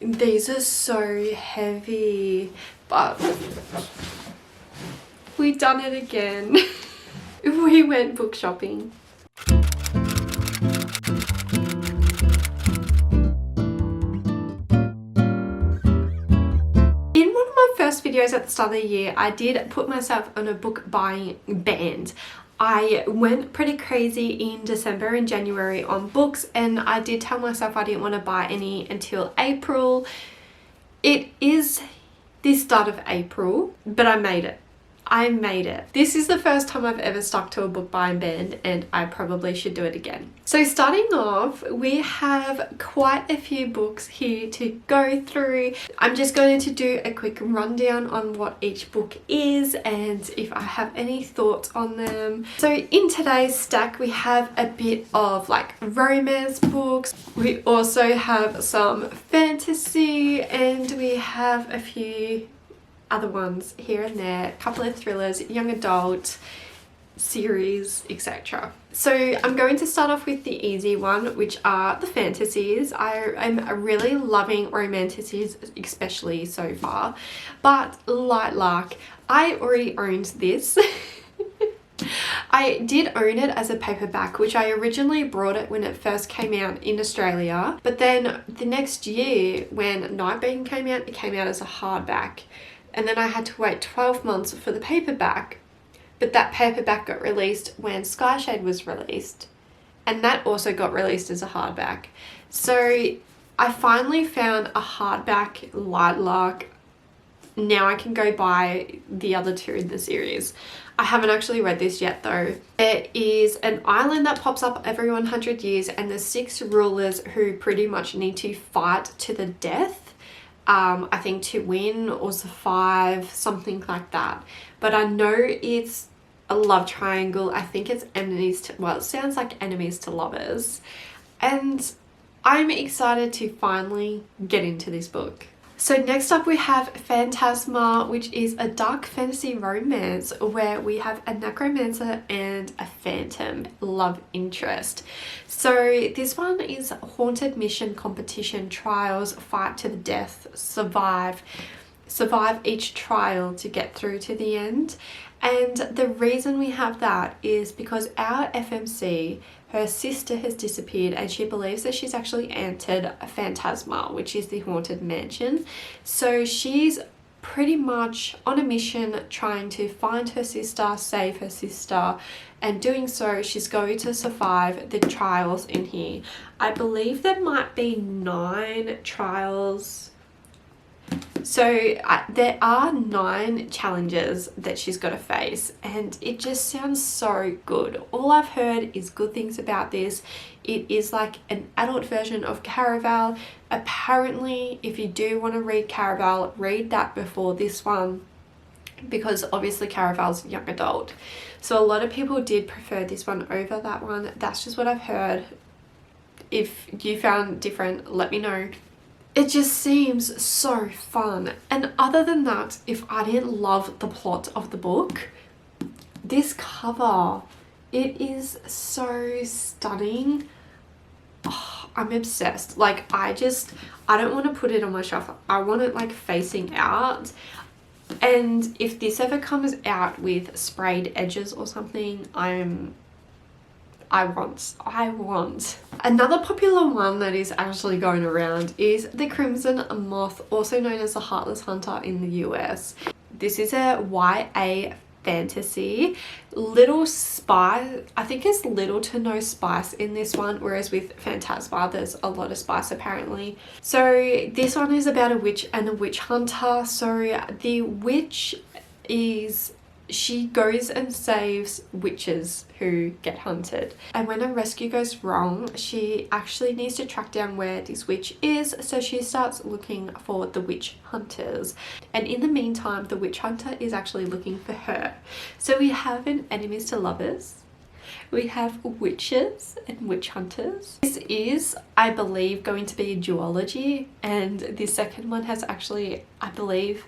These are so heavy, but we done it again. We went book shopping. First videos at the start of the year, I did put myself on a book buying band. I went pretty crazy in December and January on books, and I did tell myself I didn't want to buy any until April. It is the start of April, but I made it. I made it. This is the first time I've ever stuck to a book buying band, and I probably should do it again. So starting off, we have quite a few books here to go through. I'm just going to do a quick rundown on what each book is and if I have any thoughts on them. So in today's stack, we have a bit of like romance books. We also have some fantasy, and we have a few other ones here and there, a couple of thrillers, young adult, series, etc. So I'm going to start off with the easy one, which are the fantasies. I am really loving romanticities, especially so far, but Light Lark, I already owned this. I did own it as a paperback, which I originally brought it when it first came out in Australia, but then the next year when Nightbeam came out, it came out as a hardback. And then I had to wait 12 months for the paperback, but that paperback got released when Skyshade was released, and that also got released as a hardback. So I finally found a hardback Light Lark. Now I can go buy the other two in the series. I haven't actually read this yet though. It is an island that pops up every 100 years, and there's 6 rulers who pretty much need to fight to the death. I think to win or survive, something like that. But I know it's a love triangle. I think it's enemies to, well, it sounds like enemies to lovers. And I'm excited to finally get into this book. So next up we have Phantasma, which is a dark fantasy romance where we have a necromancer and a phantom love interest. So this one is haunted mission competition trials, fight to the death, survive each trial to get through to the end. And the reason we have that is because our FMC, her sister has disappeared, and she believes that she's actually entered a Phantasma, which is the haunted mansion. So she's pretty much on a mission trying to find her sister, save her sister, and doing so she's going to survive the trials in here. I believe there might be 9 trials. So there are 9 challenges that she's got to face, and it just sounds so good. All I've heard is good things about this. It is like an adult version of Caraval. Apparently, if you do want to read Caraval, read that before this one, because obviously Caraval's young adult. So a lot of people did prefer this one over that one. That's just what I've heard. If you found different, let me know. It just seems so fun. And other than that, if I didn't love the plot of the book, this cover, it is so stunning. Oh, I'm obsessed. Like, I don't want to put it on my shelf. I want it like facing out. And if this ever comes out with sprayed edges or something, I want. Another popular one that is actually going around is the Crimson Moth, also known as the Heartless Hunter in the US. This is a YA fantasy. Little spice, I think there's little to no spice in this one, whereas with Phantasma there's a lot of spice apparently. So this one is about a witch and a witch hunter. So the witch is, she goes and saves witches who get hunted, and when a rescue goes wrong, she actually needs to track down where this witch is. So she starts looking for the witch hunters, and in the meantime the witch hunter is actually looking for her. So we have an enemies to lovers, we have witches and witch hunters. This is, I believe, going to be a duology, and the second one has actually, I believe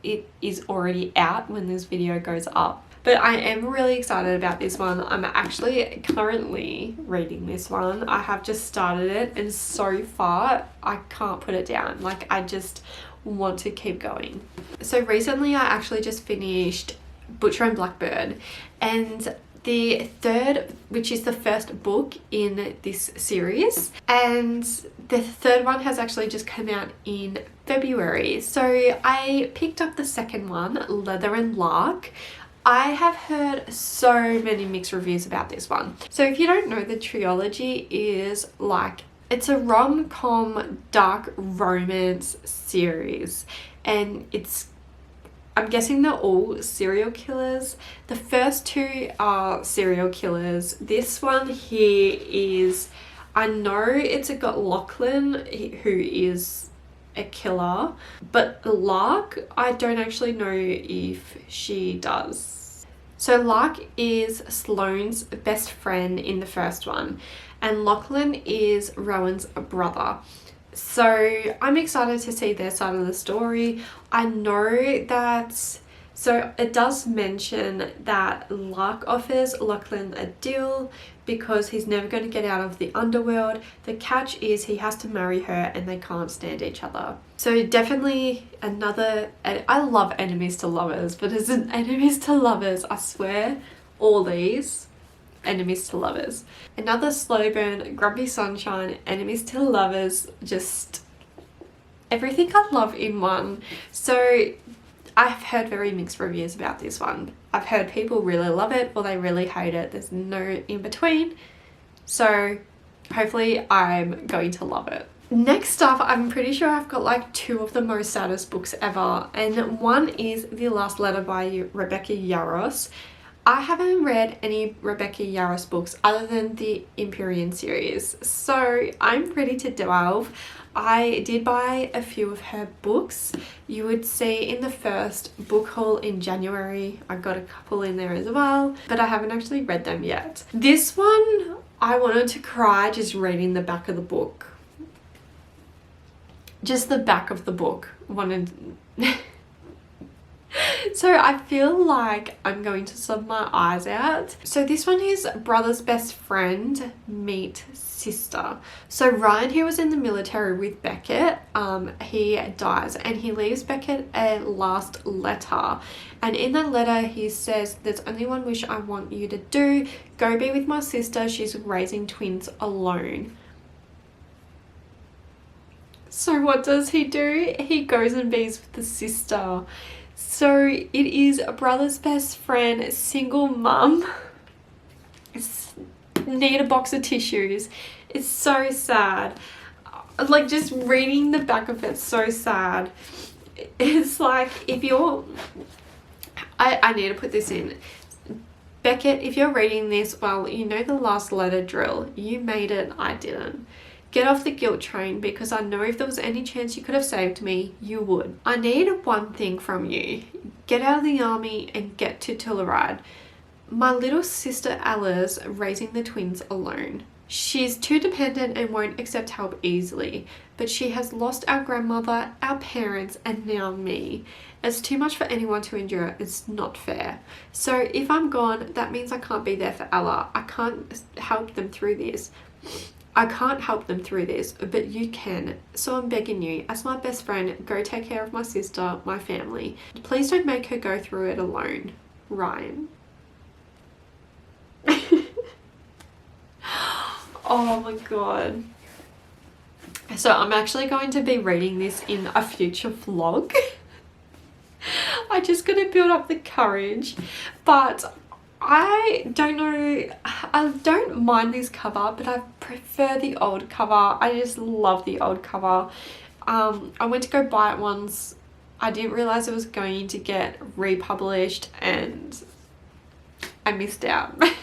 it is already out when this video goes up. But I am really excited about this one. I'm actually currently reading this one. I have just started it, and so far I can't put it down. Like, I just want to keep going. So recently I actually just finished Butcher and Blackbird, and the third, which is the first book in this series, and the third one has actually just come out in February. So I picked up the second one, Leather and Lark. I have heard so many mixed reviews about this one. So if you don't know, the trilogy is like, it's a rom-com dark romance series, and I'm guessing they're all serial killers. The first two are serial killers. This one here is, I know it's got Lachlan, who is a killer, but Lark, I don't actually know if she does. So Lark is Sloane's best friend in the first one, and Lachlan is Rowan's brother. So I'm excited to see their side of the story. I know that, so it does mention that Lark offers Lachlan a deal because he's never going to get out of the underworld. The catch is he has to marry her and they can't stand each other. So definitely another, I love enemies to lovers, but as an enemies to lovers, I swear all these enemies to lovers. Another slow burn, Grumpy Sunshine, enemies to lovers, just everything I love in one. So I've heard very mixed reviews about this one. I've heard people really love it or they really hate it. There's no in between. So hopefully I'm going to love it. Next up, I'm pretty sure I've got like two of the most saddest books ever, and one is The Last Letter by Rebecca Yarros. I haven't read any Rebecca Yarros books other than the Empyrean series, so I'm ready to delve. I did buy a few of her books. You would see in the first book haul in January, I got a couple in there as well, but I haven't actually read them yet. This one, I wanted to cry just reading the back of the book. Just the back of the book. So I feel like I'm going to sob my eyes out. So this one is brother's best friend meet sister. So Ryan, who was in the military with Beckett, he dies and he leaves Beckett a last letter. And in that letter he says, "There's only one wish I want you to do. Go be with my sister. She's raising twins alone." So what does he do? He goes and bees with the sister. So it is a brother's best friend, single mum. Need a box of tissues. It's so sad. Like, just reading the back of it's so sad. It's like, if you're, I need to put this in. Beckett, if you're reading this, well, you know the last letter drill. You made it, I didn't. Get off the guilt train, because I know if there was any chance you could have saved me, you would. I need one thing from you. Get out of the army and get to Telluride. My little sister Ella's raising the twins alone. She's too dependent and won't accept help easily, but she has lost our grandmother, our parents, and now me. It's too much for anyone to endure. It's not fair. So if I'm gone, that means I can't be there for Ella. I can't help them through this. But you can. So I'm begging you, as my best friend, go take care of my sister, my family. Please don't make her go through it alone. Ryan. Oh my god. So I'm actually going to be reading this in a future vlog. I just gotta build up the courage, but I don't know, I don't mind this cover, but I prefer the old cover. I just love the old cover. I went to go buy it once. I didn't realize it was going to get republished and I missed out. I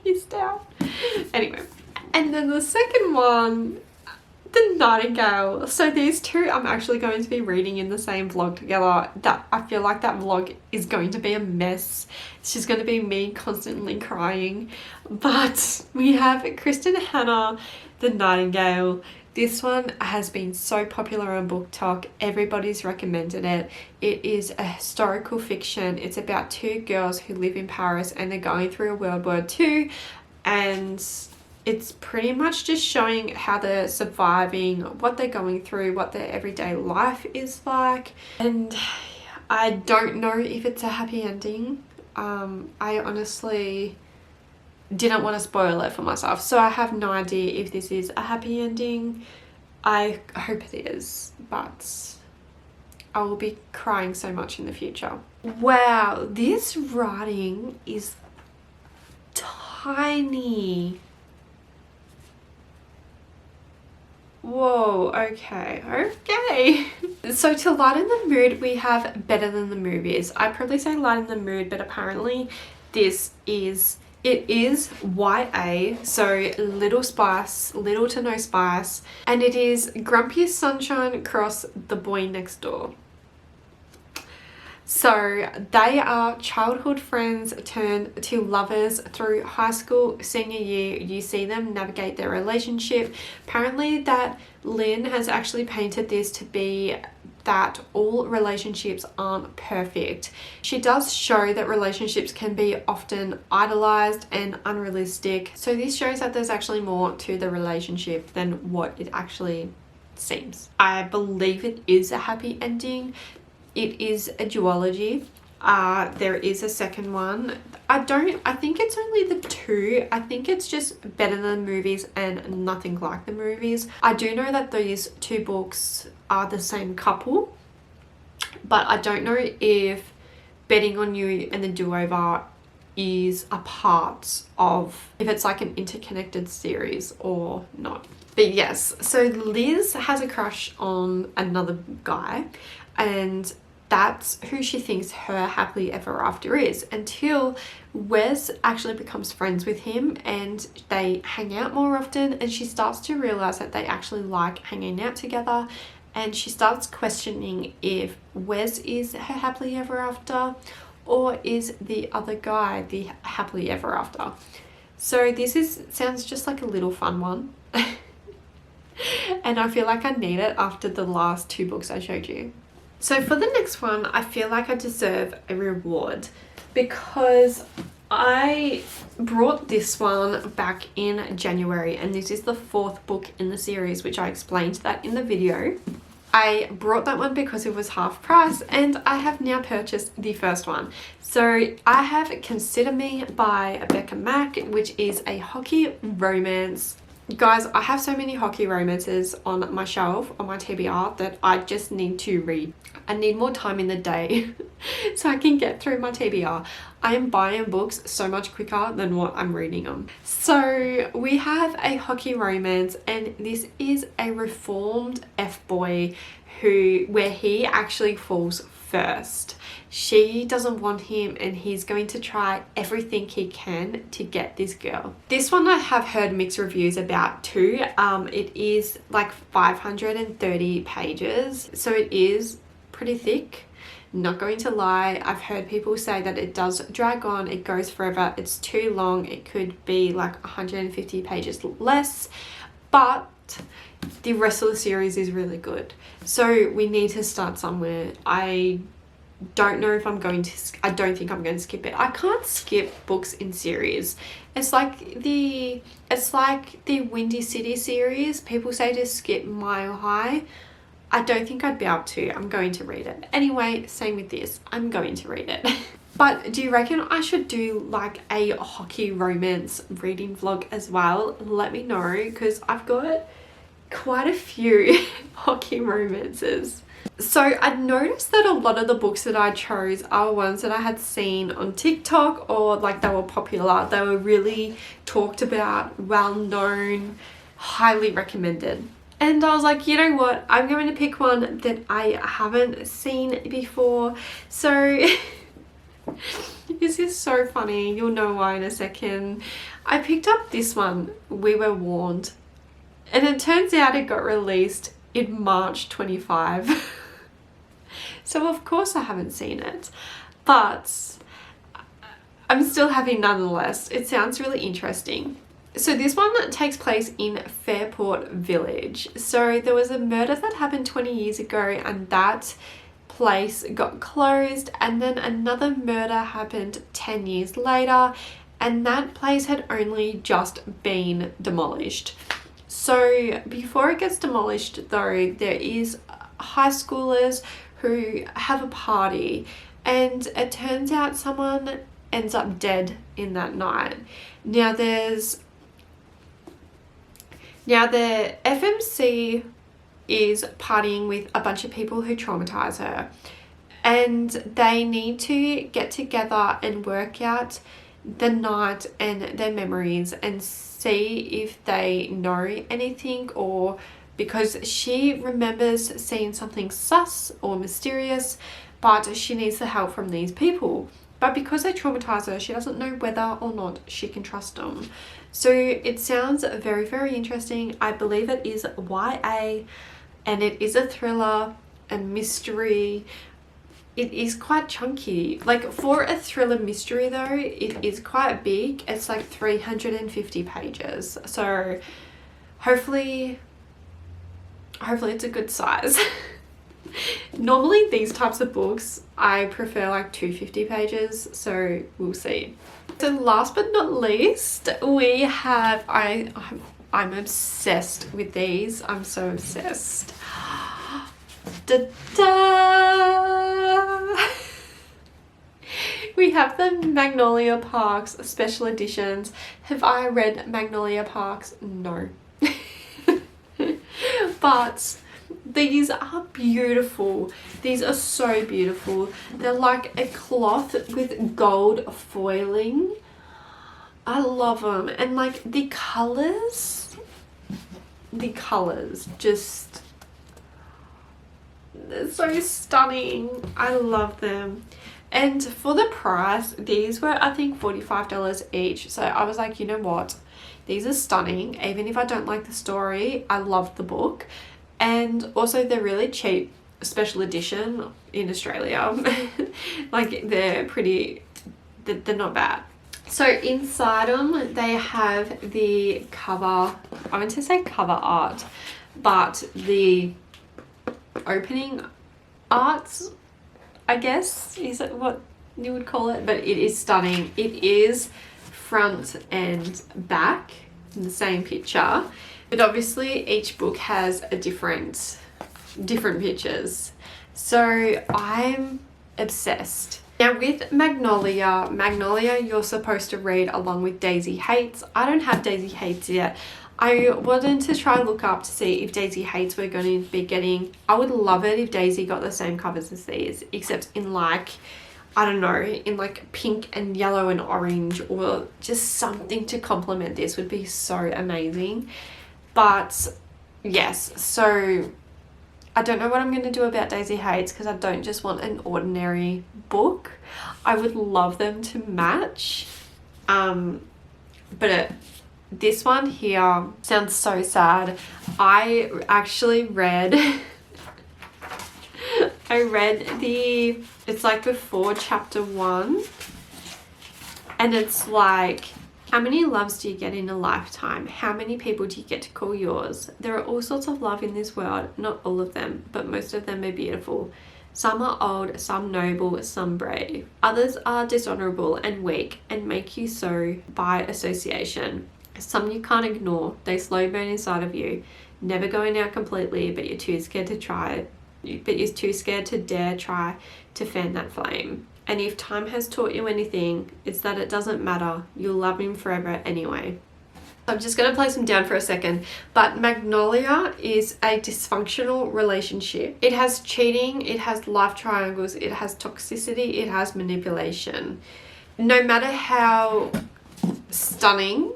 missed out. Anyway, and then the second one, The Nightingale. So these two I'm actually going to be reading in the same vlog together. That I feel like that vlog is going to be a mess. It's just going to be me constantly crying. But we have Kristen Hannah, The Nightingale. This one has been so popular on BookTok. Everybody's recommended it. It is a historical fiction. It's about two girls who live in Paris and they're going through World War II, and it's pretty much just showing how they're surviving, what they're going through, what their everyday life is like. And I don't know if it's a happy ending. I honestly didn't want to spoil it for myself, so I have no idea if this is a happy ending. I hope it is, but I will be crying so much in the future. Wow, this writing is tiny. Whoa, okay. So to lighten the mood, we have Better Than the Movies. I probably say lighten the mood, but apparently it is YA, so little spice, little to no spice, and it is Grumpy as Sunshine cross The Boy Next Door. So they are childhood friends turned to lovers through high school senior year. You see them navigate their relationship. Apparently that Lynn has actually painted this to be that all relationships aren't perfect. She does show that relationships can be often idolized and unrealistic. So this shows that there's actually more to the relationship than what it actually seems. I believe it is a happy ending. It is a duology. There is a second one. I think it's only the two. I think it's just Better Than the Movies and Nothing Like the Movies. I do know that these two books are the same couple, but I don't know if Betting on You and The Do-Over is a part of, if it's like an interconnected series or not. But yes, so Liz has a crush on another guy, and that's who she thinks her happily ever after is, until Wes actually becomes friends with him and they hang out more often, and she starts to realize that they actually like hanging out together, and she starts questioning if Wes is her happily ever after or is the other guy the happily ever after. So this sounds just like a little fun one. And I feel like I need it after the last two books I showed you. So for the next one, I feel like I deserve a reward because I brought this one back in January, and this is the fourth book in the series, which I explained that in the video. I brought that one because it was half price, and I have now purchased the first one. So I have Consider Me by Becca Mack, which is a hockey romance. Guys, I have so many hockey romances on my shelf, on my TBR, that I just need to read. I need more time in the day so I can get through my TBR. I am buying books so much quicker than what I'm reading them. So we have a hockey romance, and this is a reformed F-boy where he actually falls first. She doesn't want him, and he's going to try everything he can to get this girl. This one I have heard mixed reviews about too. It is like 530 pages, so it is pretty thick, not going to lie. I've heard people say that it does drag on, it goes forever, it's too long, it could be like 150 pages less, but the rest of the series is really good. So we need to start somewhere. I don't know if I'm going to, I don't think I'm going to skip it. I can't skip books in series. It's like the Windy City series. People say to skip Mile High. I don't think I'd be able to. I'm going to read it. Anyway, same with this. I'm going to read it. But do you reckon I should do like a hockey romance reading vlog as well? Let me know, because I've got quite a few hockey romances. So I noticed that a lot of the books that I chose are ones that I had seen on TikTok, or like they were popular. They were really talked about, well known, highly recommended. And I was like, you know what? I'm going to pick one that I haven't seen before. So this is so funny. You'll know why in a second. I picked up this one, We Were Warned. And it turns out it got released in March 25. So of course I haven't seen it, but I'm still happy nonetheless. It sounds really interesting. So this one takes place in Fairport Village. So there was a murder that happened 20 years ago and that place got closed, and then another murder happened 10 years later and that place had only just been demolished. So before it gets demolished though, there is high schoolers who have a party and it turns out someone ends up dead in that night. Now the FMC is partying with a bunch of people who traumatize her and they need to get together and work out the night and their memories and see if they know anything, or because she remembers seeing something sus or mysterious, but she needs the help from these people. But because they traumatize her, she doesn't know whether or not she can trust them. So it sounds very, very interesting. I believe it is YA and it is a thriller and mystery. It is quite chunky. Like for a thriller mystery though, it is quite big. It's like 350 pages. So hopefully it's a good size. Normally these types of books I prefer like 250 pages, so we'll see. So last but not least, we have I'm obsessed with these. I'm so obsessed. Da da! We have the Magnolia Parks special editions. Have I read Magnolia Parks? No. But these are beautiful. These are so beautiful. They're like a cloth with gold foiling. I love them. And like the colors just, they're so stunning. I love them. And for the price, these were I think $45 each. So I was like, you know what? These are stunning. Even if I don't like the story, I love the book. And also they're really cheap, special edition in Australia. Like they're not bad. So inside them they have the cover, I meant to say cover art, but the opening arts, I guess, is it what you would call it? But it is stunning. It is front and back in the same picture, but obviously each book has a different pictures. So I'm obsessed. Now with Magnolia you're supposed to read along with Daisy Hates. I don't have Daisy Hates yet. I wanted to try and look up to see if Daisy Hates we're going to be getting. I would love it if Daisy got the same covers as these, except in like, I don't know, in like pink and yellow and orange, or just something to complement this would be so amazing. But yes, so I don't know what I'm going to do about Daisy Hates because I don't just want an ordinary book. I would love them to match. This one here sounds so sad. I actually read it's like before chapter 1, and it's like, how many loves do you get in a lifetime? How many people do you get to call yours? There are all sorts of love in this world, not all of them, but most of them are beautiful. Some are old, some noble, some brave. Others are dishonorable and weak and make you so by association. Some you can't ignore, they slow burn inside of you, never going out completely, but you're too scared to try, but you're too scared to dare try to fan that flame. And if time has taught you anything, it's that it doesn't matter, you'll love him forever anyway. I'm just going to place them down for a second, but Magnolia is a dysfunctional relationship. It has cheating, it has life triangles, it has toxicity, it has manipulation. No matter how stunning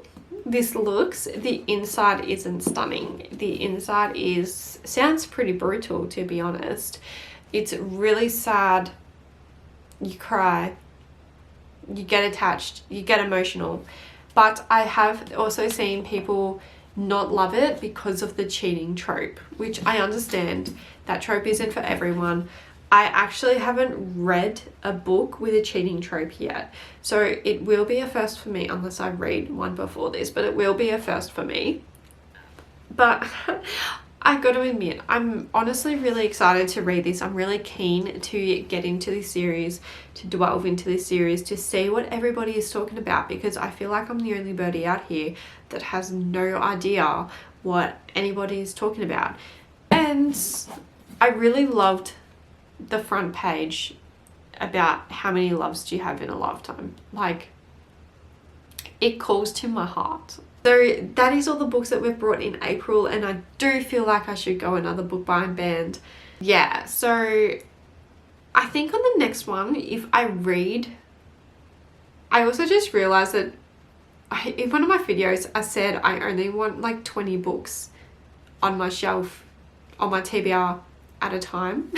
this looks, the inside isn't stunning. The inside sounds pretty brutal, to be honest. It's really sad. You cry, you get attached, you get emotional. But I have also seen people not love it because of the cheating trope, which I understand. That trope isn't for everyone. I actually haven't read a book with a cheating trope yet. So it will be a first for me unless I read one before this, but it will be a first for me. But I got to admit, I'm honestly really excited to read this. I'm really keen to get into this series, to delve into this series, to see what everybody is talking about, because I feel like I'm the only birdie out here that has no idea what anybody is talking about. And I really loved the front page about how many loves do you have in a lifetime. Like, it calls to my heart. So that is all the books that we've brought in April, and I do feel like I should go another book buying band. Yeah, so I think on the next one, if I read, I also just realized that in one of my videos I said I only want like 20 books on my shelf, on my TBR at a time.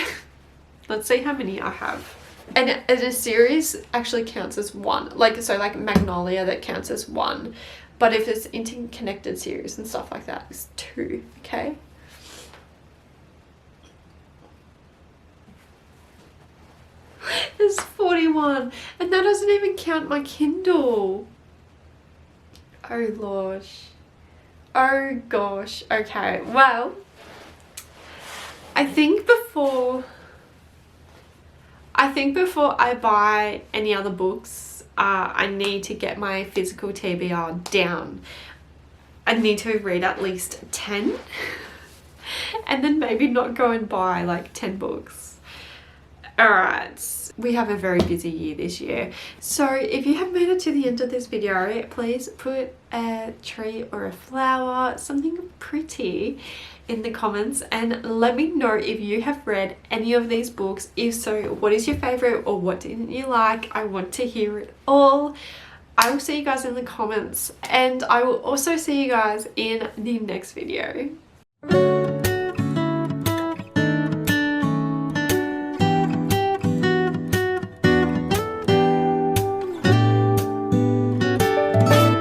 Let's see how many I have. And a series actually counts as one. Like, so like Magnolia, that counts as one. But if it's interconnected series and stuff like that, it's 2, okay? There's 41. And that doesn't even count my Kindle. Oh, Lord. Oh, gosh. Okay, well, I think before I buy any other books, I need to get my physical TBR down. I need to read at least 10 and then maybe not go and buy like 10 books. Alright, we have a very busy year this year. So if you have made it to the end of this video, please put a tree or a flower, something pretty, in the comments, and let me know if you have read any of these books. If so, what is your favorite, or what didn't you like? I want to hear it all. I will see you guys in the comments, and I will also see you guys in the next video.